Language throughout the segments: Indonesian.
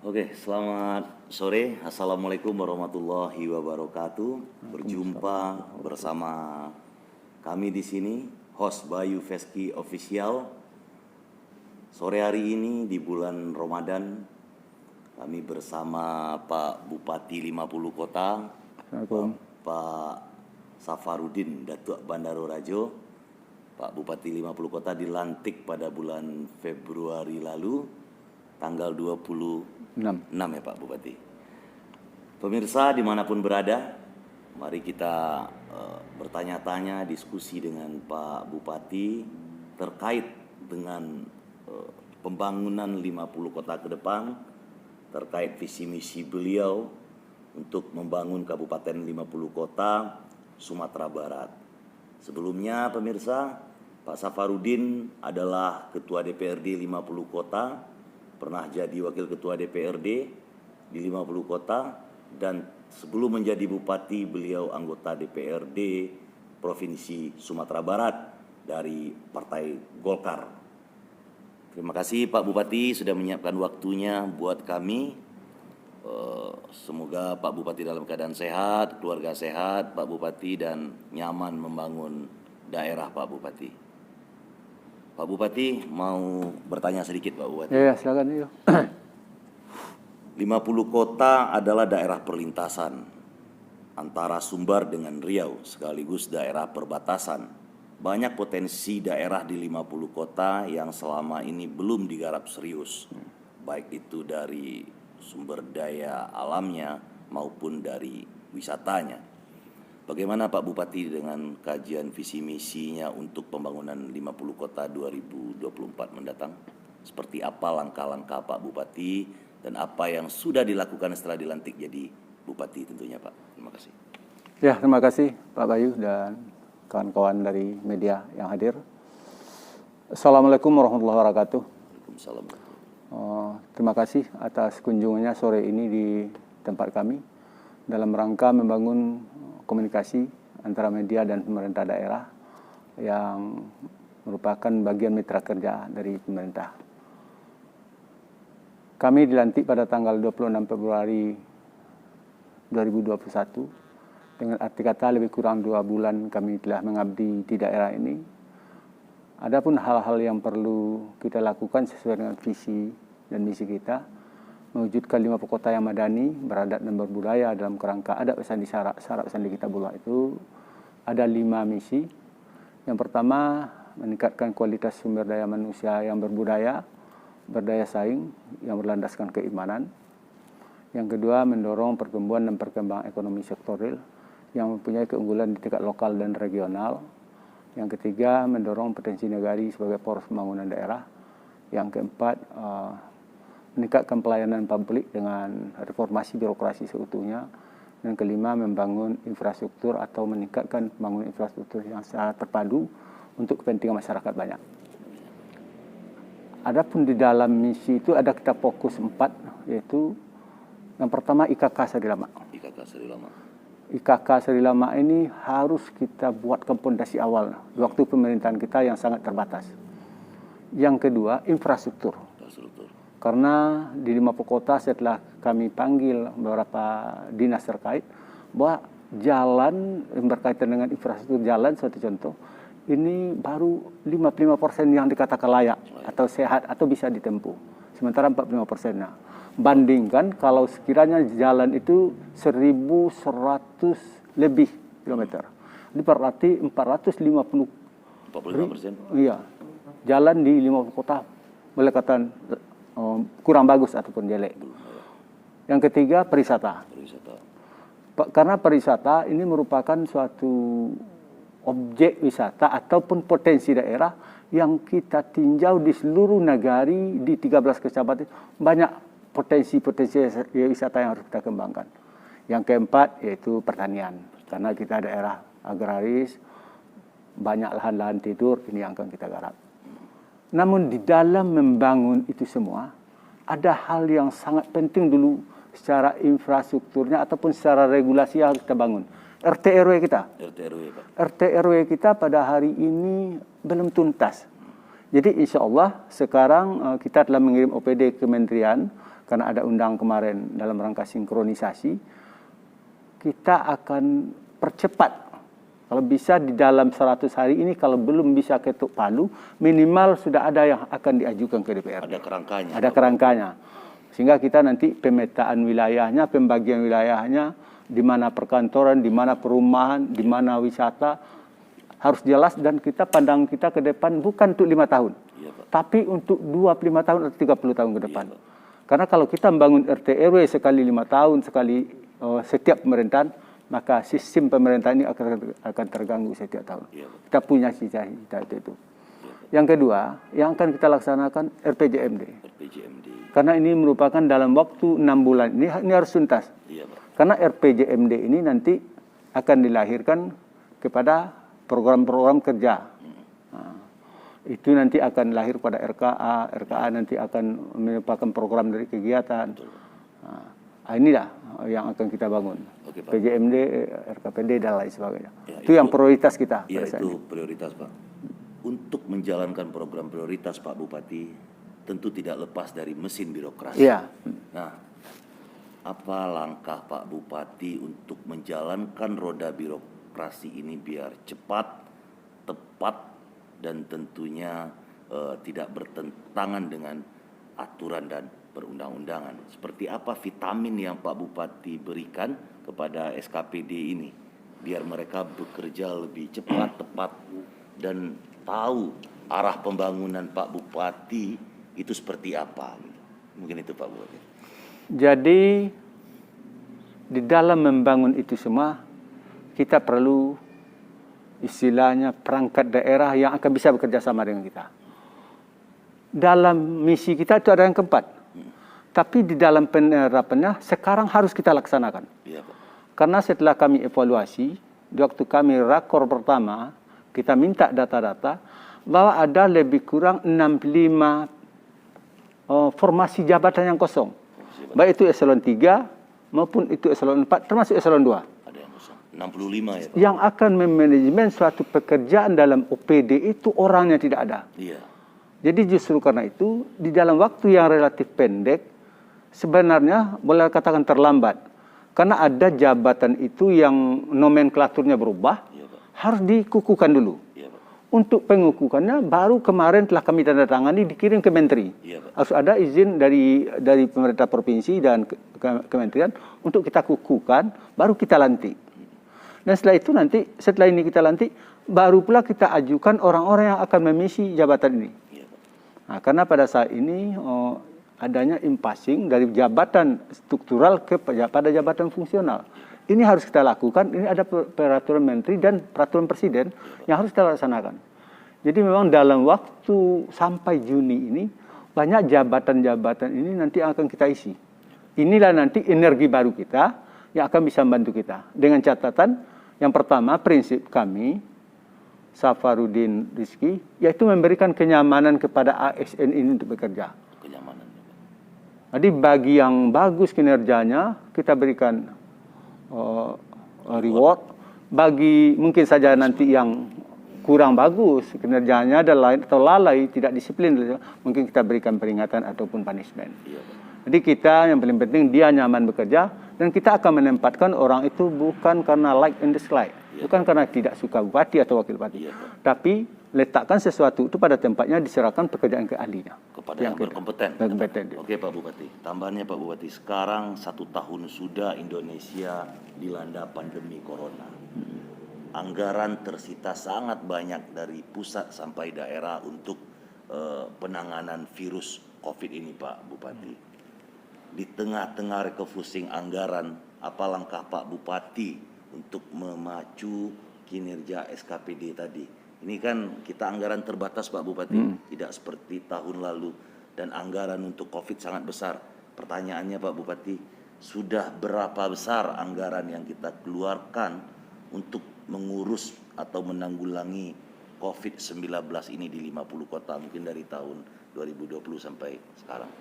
Oke, selamat sore. Assalamualaikum warahmatullahi wabarakatuh. Berjumpa bersama kami di sini, host Bayu Veski Official. Sore hari ini di bulan Ramadan, kami bersama Pak Bupati 50 Kota, Pak Safarudin Datuk Bandaro Rajo. Pak Bupati 50 Kota dilantik pada bulan Februari lalu, tanggal 26 ya Pak Bupati. Pemirsa dimanapun berada, mari kita bertanya-tanya, diskusi dengan Pak Bupati terkait dengan pembangunan 50 kota ke depan, terkait visi misi beliau untuk membangun Kabupaten 50 Kota Sumatera Barat. Sebelumnya pemirsa, Pak Safarudin adalah Ketua DPRD 50 Kota, pernah jadi Wakil Ketua DPRD di 50 Kota, dan sebelum menjadi Bupati beliau anggota DPRD Provinsi Sumatera Barat dari Partai Golkar. Terima kasih Pak Bupati sudah menyiapkan waktunya buat kami. Semoga Pak Bupati dalam keadaan sehat, keluarga sehat Pak Bupati, dan nyaman membangun daerah Pak Bupati. Pak Bupati mau bertanya sedikit Pak Bupati. Ya, silakan. 50 kota adalah daerah perlintasan antara Sumbar dengan Riau, sekaligus daerah perbatasan. Banyak potensi daerah di 50 kota yang selama ini belum digarap serius, baik itu dari sumber daya alamnya maupun dari wisatanya. Bagaimana Pak Bupati dengan kajian visi misinya untuk pembangunan 50 kota 2024 mendatang? Seperti apa langkah-langkah Pak Bupati dan apa yang sudah dilakukan setelah dilantik jadi Bupati tentunya Pak? Terima kasih. Ya, terima kasih Pak Bayu dan kawan-kawan dari media yang hadir. Assalamualaikum warahmatullahi wabarakatuh. Waalaikumsalam. Terima kasih atas kunjungannya sore ini di tempat kami dalam rangka membangun komunikasi antara media dan pemerintah daerah yang merupakan bagian mitra kerja dari pemerintah. Kami dilantik pada tanggal 26 Februari 2021. Dengan arti kata lebih kurang 2 bulan kami telah mengabdi di daerah ini. Adapun hal-hal yang perlu kita lakukan sesuai dengan visi dan misi kita, mewujudkan 50 kota yang madani, beradat dan berbudaya dalam kerangka adat sandi syarak sandi kitabullah itu ada 5 misi. Yang pertama, meningkatkan kualitas sumber daya manusia yang berbudaya, berdaya saing, yang berlandaskan keimanan. Yang kedua, mendorong pertumbuhan dan perkembangan ekonomi sektoral yang mempunyai keunggulan di tingkat lokal dan regional. Yang ketiga, mendorong potensi negari sebagai poros pembangunan daerah. Yang keempat, meningkatkan pelayanan publik dengan reformasi birokrasi seutuhnya. Dan kelima, membangun infrastruktur atau meningkatkan pembangunan infrastruktur yang secara terpadu untuk kepentingan masyarakat banyak. Adapun di dalam misi itu ada kita fokus 4, yaitu yang pertama IKK Seri Lama. IKK Seri Lama ini harus kita buatkan pondasi awal waktu pemerintahan kita yang sangat terbatas. Yang kedua, infrastruktur. Karena di 50 kota setelah kami panggil beberapa dinas terkait bahwa jalan yang berkaitan dengan infrastruktur jalan, suatu contoh, ini baru 55% yang dikatakan layak atau sehat atau bisa ditempuh. Sementara 45%-nya. Bandingkan kalau sekiranya jalan itu 1.100 lebih kilometer. Ini berarti 45%. Iya. Jalan di 50 kota boleh katakan kurang bagus ataupun jelek. Yang ketiga, pariwisata. Karena pariwisata ini merupakan suatu objek wisata ataupun potensi daerah yang kita tinjau di seluruh negari di 13 kecamatan. Banyak potensi-potensi wisata yang harus kita kembangkan. Yang keempat yaitu pertanian. Karena kita daerah agraris, banyak lahan-lahan tidur, ini yang akan kita garap. Namun di dalam membangun itu semua, ada hal yang sangat penting dulu secara infrastrukturnya ataupun secara regulasi yang harus kita bangun. RT RW kita. RT RW kita pada hari ini belum tuntas. Jadi insya Allah sekarang kita telah mengirim OPD Kementerian karena ada undang kemarin dalam rangka sinkronisasi, kita akan percepat. Kalau bisa di dalam 100 hari ini, kalau belum bisa ketuk palu, minimal sudah ada yang akan diajukan ke DPRD. Ada kerangkanya. Ada kerangkanya. Sehingga kita nanti pemetaan wilayahnya, pembagian wilayahnya, di mana perkantoran, di mana perumahan, di mana wisata, harus jelas, dan kita pandang kita ke depan bukan untuk 5 tahun. Iya, Pak. Tapi untuk 25 tahun atau 30 tahun ke depan. Iya, Pak. Karena kalau kita membangun RT RW sekali 5 tahun, sekali setiap pemerintahan, maka sistem pemerintahan ini akan terganggu setiap tahun. Iya, Pak. Kita punya cita-cita itu. Yang kedua, yang akan kita laksanakan RPJMD. RPJMD. Karena ini merupakan dalam waktu 6 bulan. Ini harus tuntas. Iya, Pak. Karena RPJMD ini nanti akan dilahirkan kepada program-program kerja. Nah, itu nanti akan lahir pada RKA. RKA nanti akan merupakan program dari kegiatan. Nah, inilah yang akan kita bangun. Oke, Pak. PJMD, RKPD, dan lain sebagainya. Ya, itu yang prioritas kita. Iya, pada saat itu ini. prioritas, Pak. Untuk menjalankan program prioritas, Pak Bupati, tentu tidak lepas dari mesin birokrasi. Iya. Nah, apa langkah Pak Bupati untuk menjalankan roda birokrasi ini biar cepat, tepat, dan tentunya tidak bertentangan dengan aturan dan perundang-undangan? Seperti apa vitamin yang Pak Bupati berikan kepada SKPD ini biar mereka bekerja lebih cepat, tepat, dan tahu arah pembangunan Pak Bupati itu seperti apa? Mungkin itu Pak Bupati. Jadi di dalam membangun itu semua kita perlu istilahnya perangkat daerah yang akan bisa bekerja sama dengan kita. Dalam misi kita itu ada yang keempat. Tapi di dalam penerapannya sekarang harus kita laksanakan. Iya, Pak. Karena setelah kami evaluasi, di waktu kami rakor pertama, kita minta data-data bahwa ada lebih kurang 65 formasi jabatan yang kosong. Baik itu eselon 3 maupun itu eselon 4, termasuk eselon 2. Ada yang kosong. 65 ya, Pak. Yang akan memanajemen suatu pekerjaan dalam OPD itu orangnya tidak ada. Iya. Jadi justru karena itu, di dalam waktu yang relatif pendek, sebenarnya boleh katakan terlambat. Karena ada jabatan itu yang nomenklaturnya berubah, Iya, Pak. harus dikukuhkan dulu. Iya, Pak. Untuk pengukuhannya baru kemarin telah kami tanda tangani dikirim ke Menteri. Iya, Pak. Harus ada izin dari pemerintah provinsi dan kementerian untuk kita kukuhkan, baru kita lantik. Dan setelah itu nanti, setelah ini kita lantik, baru pula kita ajukan orang-orang yang akan mengisi jabatan ini. Iya, Pak. Nah, karena pada saat ini adanya impassing dari jabatan struktural pada jabatan fungsional. Ini harus kita lakukan, ini ada peraturan menteri dan peraturan presiden yang harus kita laksanakan. Jadi memang dalam waktu sampai Juni ini, banyak jabatan-jabatan ini nanti akan kita isi. Inilah nanti energi baru kita yang akan bisa membantu kita. Dengan catatan, yang pertama prinsip kami, Safarudin Rizki, yaitu memberikan kenyamanan kepada ASN ini untuk bekerja. Kenyamanan. Jadi bagi yang bagus kinerjanya, kita berikan reward. Bagi mungkin saja nanti yang kurang bagus kinerjanya dan lain atau lalai, tidak disiplin, mungkin kita berikan peringatan ataupun punishment. Iya, Pak. Jadi kita yang paling penting dia nyaman bekerja, dan kita akan menempatkan orang itu bukan karena like and dislike, bukan karena tidak suka bupati atau wakil bupati, tapi letakkan sesuatu itu pada tempatnya, diserahkan pekerjaan ke ahlinya. Kepada yang berkompeten. Oke, Pak Bupati. Tambahannya Pak Bupati, sekarang 1 tahun sudah Indonesia dilanda pandemi corona. Anggaran tersita sangat banyak dari pusat sampai daerah untuk penanganan virus COVID ini, Pak Bupati. Di tengah-tengah refocusing anggaran, apa langkah Pak Bupati untuk memacu kinerja SKPD tadi? Ini kan kita anggaran terbatas Pak Bupati, tidak seperti tahun lalu, dan anggaran untuk COVID sangat besar. Pertanyaannya Pak Bupati, sudah berapa besar anggaran yang kita keluarkan untuk mengurus atau menanggulangi COVID-19 ini di 50 kota, mungkin dari tahun 2020 sampai sekarang?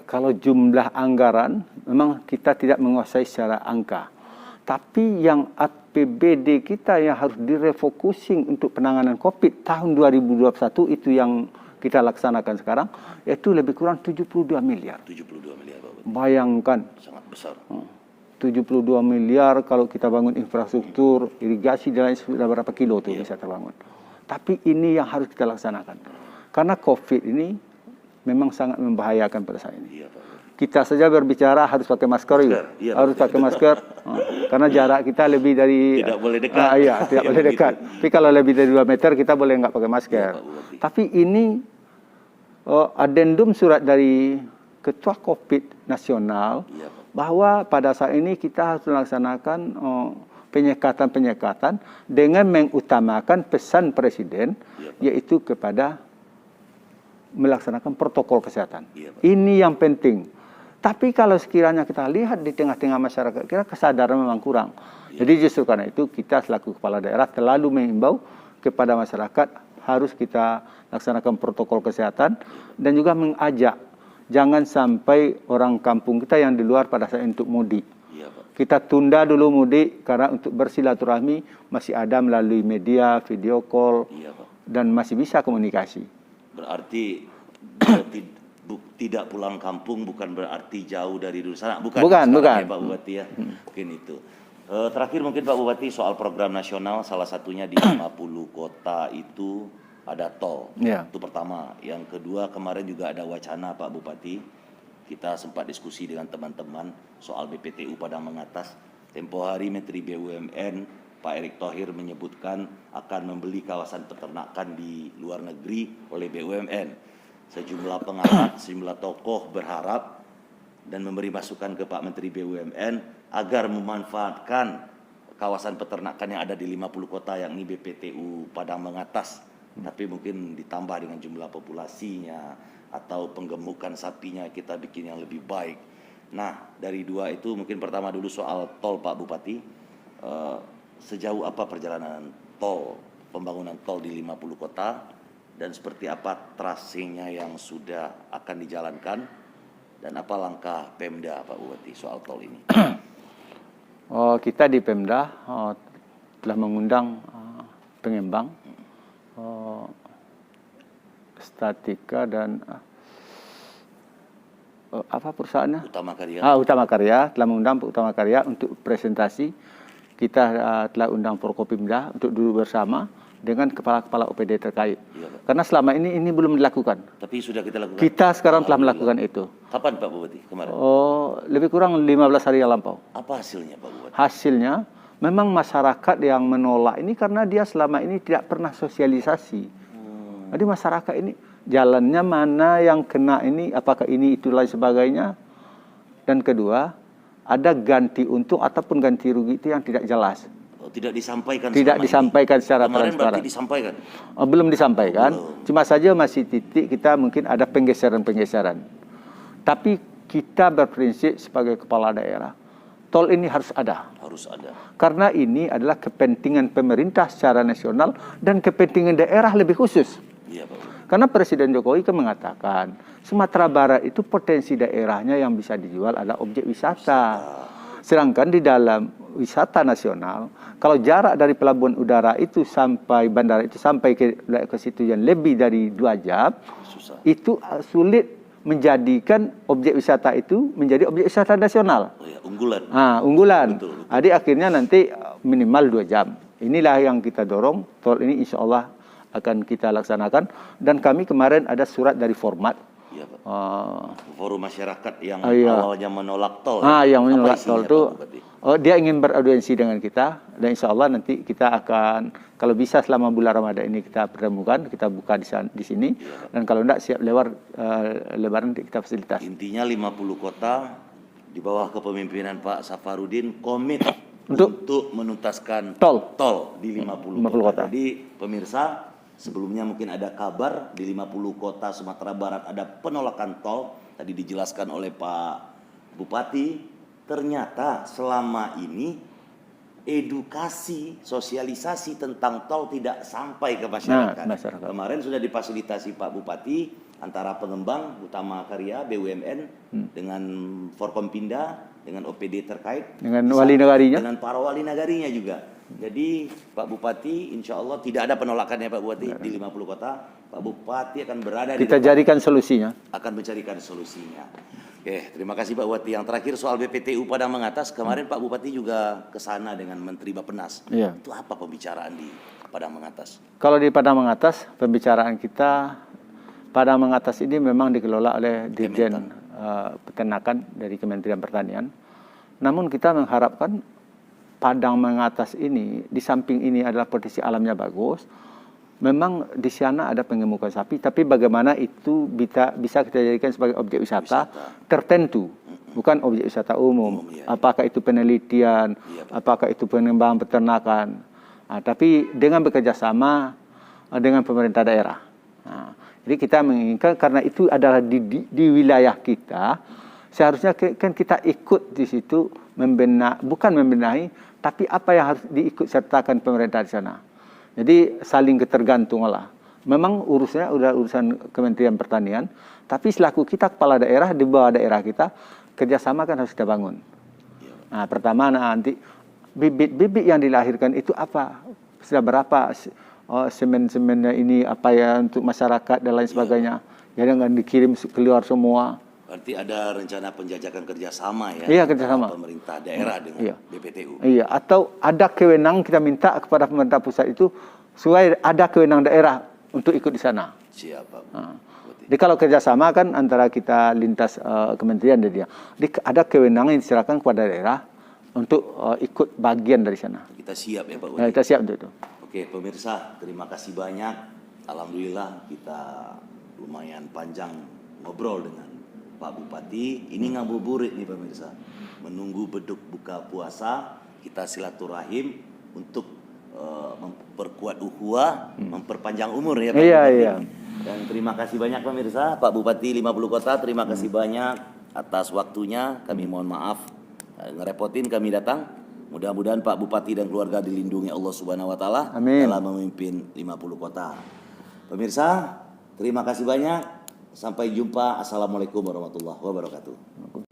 Kalau jumlah anggaran, memang kita tidak menguasai secara angka. Tapi yang APBD kita yang harus direfocusing untuk penanganan COVID tahun 2021 itu yang kita laksanakan sekarang, yaitu lebih kurang 72 miliar. 72 miliar Pak Bupati. Bayangkan, Sangat besar. 72 miliar kalau kita bangun infrastruktur, irigasi dan lain sudah berapa kilo tuh bisa terbangun. Tapi ini yang harus kita laksanakan. Karena COVID ini memang sangat membahayakan pada saat ini. Iya Pak Bupati. Kita saja berbicara harus pakai masker, Iya, harus pakai masker, karena jarak kita lebih dari Tidak boleh dekat. Iya, tidak boleh dekat. Tapi kalau lebih dari 2 meter kita boleh nggak pakai masker. Iya, Pak Bupati. Tapi ini adendum surat dari Ketua COVID Nasional Iya, Pak. bahwa pada saat ini kita harus melaksanakan penyekatan-penyekatan dengan mengutamakan pesan Presiden, yaitu kepada melaksanakan protokol kesehatan. Iya, Pak. Ini yang penting. Tapi kalau sekiranya kita lihat di tengah-tengah masyarakat, kira kesadaran memang kurang. Jadi justru karena itu kita selaku kepala daerah terlalu mengimbau kepada masyarakat harus kita laksanakan protokol kesehatan dan juga mengajak jangan sampai orang kampung kita yang di luar pada saat untuk mudik. Iya, Pak. Kita tunda dulu mudik karena untuk bersilaturahmi masih ada melalui media, video call, Iya, Pak. dan masih bisa komunikasi. Berarti tidak pulang kampung bukan berarti jauh dari dulu sana. Bukan. Bukan. Ya, Pak Bupati ya. Mungkin itu. Terakhir mungkin Pak Bupati soal program nasional, salah satunya di 50 kota itu ada tol. Ya. Itu pertama. Yang kedua kemarin juga ada wacana Pak Bupati. Kita sempat diskusi dengan teman-teman soal BPTU Padang Mengatas. Tempo hari Menteri BUMN Pak Erick Thohir menyebutkan akan membeli kawasan peternakan di luar negeri oleh BUMN. Sejumlah pengamat, sejumlah tokoh berharap dan memberi masukan ke Pak Menteri BUMN agar memanfaatkan kawasan peternakan yang ada di 50 kota yakni BPTU Padang Mengatas. Tapi mungkin ditambah dengan jumlah populasinya atau penggemukan sapinya kita bikin yang lebih baik. Nah, dari dua itu mungkin pertama dulu soal tol Pak Bupati. Sejauh apa perjalanan tol, pembangunan tol di 50 kota? Dan seperti apa trasenya yang sudah akan dijalankan dan apa langkah Pemda Pak Bupati soal tol ini? Kita di Pemda telah mengundang pengembang, Statika dan apa perusahaannya? Utama Karya. Utama Karya, telah mengundang Utama Karya untuk presentasi. Kita telah undang Forkopimda untuk duduk bersama dengan kepala-kepala OPD terkait. Iya, Pak. Karena selama ini belum dilakukan. Tapi sudah kita lakukan. Kita sekarang telah melakukan itu. Kapan Pak Bupati kemarin? Lebih kurang 15 hari yang lampau. Apa hasilnya Pak Bupati? Hasilnya memang masyarakat yang menolak ini karena dia selama ini tidak pernah sosialisasi. Jadi masyarakat ini jalannya mana yang kena ini, apakah ini itu lain sebagainya. Dan kedua, ada ganti untung ataupun ganti rugi itu yang tidak jelas. Tidak disampaikan. Tidak disampaikan secara kemarin transparan. berarti disampaikan. Belum disampaikan. Cuma saja masih titik kita mungkin ada penggeseran-penggeseran. Tapi kita berprinsip sebagai kepala daerah, tol ini harus ada. Harus ada. Karena ini adalah kepentingan pemerintah secara nasional dan kepentingan daerah lebih khusus. Iya, Pak. Karena Presiden Jokowi kan mengatakan Sumatera Barat itu potensi daerahnya yang bisa dijual adalah objek wisata. Sedangkan di dalam wisata nasional, kalau jarak dari pelabuhan udara itu sampai bandara itu sampai ke situ yang lebih dari 2 jam, Susah. itu sulit menjadikan objek wisata itu menjadi objek wisata nasional. Oh ya, unggulan. Unggulan. Betul. Jadi akhirnya nanti minimal 2 jam. Inilah yang kita dorong. Tol ini insya Allah akan kita laksanakan. Dan kami kemarin ada surat dari Format. Iya, Pak. Forum masyarakat yang iya. awalnya menolak tol. Yang Apa menolak isinya, tol itu Pak Bupati? dia ingin beraudiensi dengan kita dan insya Allah nanti kita akan kalau bisa selama bulan Ramadan ini kita pertemukan, kita buka di sini dan kalau tidak siap lebaran kita fasilitas. Intinya 50 kota di bawah kepemimpinan Pak Safarudin komit untuk menuntaskan tol di 50 kota. Jadi pemirsa, sebelumnya mungkin ada kabar di 50 kota Sumatera Barat ada penolakan tol. Tadi dijelaskan oleh Pak Bupati. Ternyata selama ini edukasi, sosialisasi tentang tol tidak sampai ke masyarakat. Kemarin sudah difasilitasi Pak Bupati antara pengembang Utama Karya BUMN dengan Forkompinda dengan OPD terkait, dengan wali negarinya, dengan para wali negarinya juga. Jadi Pak Bupati, insya Allah tidak ada penolakannya Pak Bupati di 50 kota. Pak Bupati akan berada kita di jadikan solusinya. akan mencarikan solusinya. Oke, terima kasih Pak Bupati. Yang terakhir soal BPTU Padang Mengatas, kemarin Pak Bupati juga ke sana dengan Menteri Bappenas. Iya. Itu apa pembicaraan di Padang Mengatas? Kalau di Padang Mengatas, pembicaraan kita, Padang Mengatas ini memang dikelola oleh Dirjen Peternakan dari Kementerian Pertanian. Namun kita mengharapkan Padang Mengatas ini, di samping ini adalah potensi alamnya bagus, memang di sana ada pengemukan sapi, tapi bagaimana itu bisa kita jadikan sebagai objek wisata tertentu, bukan objek wisata umum. Apakah itu penelitian, apakah itu pengembangan peternakan, tapi dengan bekerja sama dengan pemerintah daerah. Jadi kita menginginkan karena itu adalah di wilayah kita, seharusnya kan kita ikut di situ bukan membenahi, tapi apa yang harus diikut sertakan pemerintah di sana. Jadi saling ketergantungan lah. Memang urusannya udah urusan Kementerian Pertanian, tapi selaku kita kepala daerah di bawah daerah kita, kerjasama kan harus kita bangun. Nah, pertama nanti bibit-bibit yang dilahirkan itu apa? Sudah berapa semen-semennya ini apa ya untuk masyarakat dan lain sebagainya. Jangan dikirim keluar semua. Berarti ada rencana penjajakan kerjasama ya? Iya, kerjasama. Pemerintah daerah dengan BPTU. Iya, atau ada kewenangan kita minta kepada pemerintah pusat itu supaya ada kewenangan daerah untuk ikut di sana. Siap, Pak. Jadi kalau kerjasama kan antara kita lintas kementerian dia, ada kewenangan yang diserahkan kepada daerah untuk ikut bagian dari sana. Kita siap ya Pak Bupati. Ya, kita siap untuk itu. Oke pemirsa, terima kasih banyak. Alhamdulillah kita lumayan panjang ngobrol dengan Pak Bupati. Ini ngabuburit nih pemirsa. Menunggu beduk buka puasa, kita silaturahim untuk memperkuat ukhuwah, memperpanjang umur ya Pak Bupati. Iya. Dan terima kasih banyak pemirsa, Pak Bupati 50 Kota, terima kasih banyak atas waktunya. Kami mohon maaf ngerepotin kami datang. Mudah-mudahan Pak Bupati dan keluarga dilindungi Allah Subhanahu wa taala dalam memimpin 50 kota. Pemirsa, terima kasih banyak. Sampai jumpa. Assalamualaikum warahmatullahi wabarakatuh.